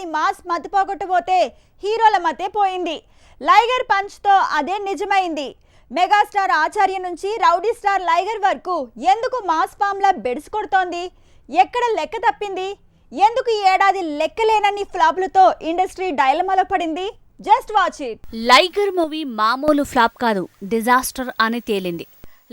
ఏడాది మాస్ మతిపోగొట్టబోతే హీరోల మతే పోయింది. లైగర్ పంచ్తో అదే నిజమైంది. మెగాస్టార్ ఆచార్య నుంచి రౌడీ స్టార్ లైగర్ వరకు ఎందుకు మాస్ ఫామ్లా బెడిసి కొడుతోంది? ఎక్కడ లెక్క తప్పింది? ఎందుకు ఈ ఏడాది లెక్కలేనన్ని ఫ్లాప్లతో ఇండస్ట్రీ డైలమాలో పడింది? Just watch it. Liger movie మామూలు ఫ్లాప్ కాదు, డిజాస్టర్ అని తేలింది.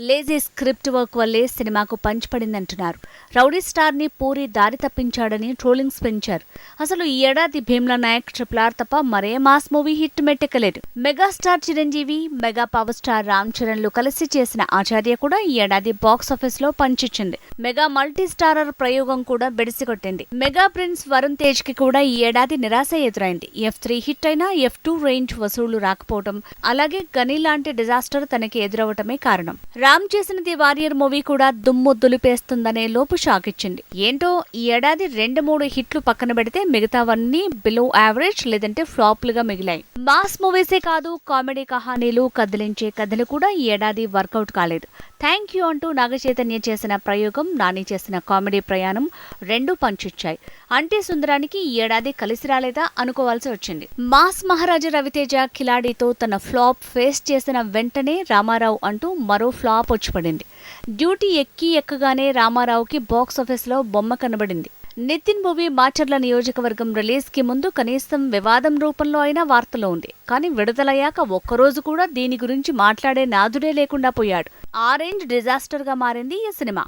లేజీ స్క్రిప్ట్ వర్క్ వల్లే సినిమాకు పంచ్ పడిందంటున్నారు. రౌడీ స్టార్ ని పూరి దారి తప్పించాడని ట్రోలింగ్స్ పెంచారు. అసలు ఈ ఏడాది భీమ్లా నాయక్ RRR తప్ప మరే మాస్ మూవీ హిట్ మెట్టెక్కలేదు. Megastar Chiranjeevi, mega power star Ram Charan లు కలిసి చేసిన ఆచార్య కూడా ఈ ఏడాది బాక్స్ ఆఫీస్ లో పంచిచ్చింది. మెగా మల్టీ స్టారర్ ప్రయోగం కూడా బెడిసికొట్టింది. మెగా ప్రిన్స్ వరుణ్ తేజ్ కి కూడా ఈ ఏడాది నిరాశ ఎదురైంది. F3 హిట్ అయినా F2 రేంజ్ వసూళ్లు రాకపోవడం, అలాగే గని లాంటి డిజాస్టర్ తనకి ఎదురవటమే కారణం. రామ్ చేసిన ది వారియర్ మూవీ కూడా దుమ్ము దులిపేస్తుందనే లోపు షాక్ ఇచ్చింది. ఏంటో ఈ ఏడాది 2-3 హిట్లు పక్కన పెడితే మిగతావన్నీ బిలో యావరేజ్ లేదంటే ఫ్లాప్లుగా మిగిలాయి. మాస్ మూవీసే కాదు, కామెడీ కహానీలు, కదిలించే కథలు కూడా ఈ ఏడాది వర్కౌట్ కాలేదు. థ్యాంక్ యూ అంటూ నాగచైతన్య చేసిన ప్రయోగం, నాని చేసిన కామెడీ ప్రయాణం రెండూ పంచిచ్చాయి. అంటే సుందరానికి ఈ ఏడాది కలిసి రాలేదా అనుకోవాల్సి వచ్చింది. మాస్ మహారాజా రవితేజ కిలాడీతో తన ఫ్లాప్ ఫేస్ చేసిన వెంటనే రామారావు అంటూ మరో ఫ్లాప్ వచ్చిపడింది. డ్యూటీ ఎక్కగానే రామారావుకి బాక్స్ ఆఫీస్ లో బొమ్మ కనబడింది. నితిన్ మూవీ మాచర్ల నియోజకవర్గం రిలీజ్ కి ముందు కనీసం వివాదం రూపంలో అయినా వార్తలో ఉంది. కానీ విడుదలయ్యాక ఒక్కరోజు కూడా దీని గురించి మాట్లాడే నాదుడే లేకుండా పోయాడు. ఆ రేంజ్ డిజాస్టర్ గా మారింది ఈ సినిమా.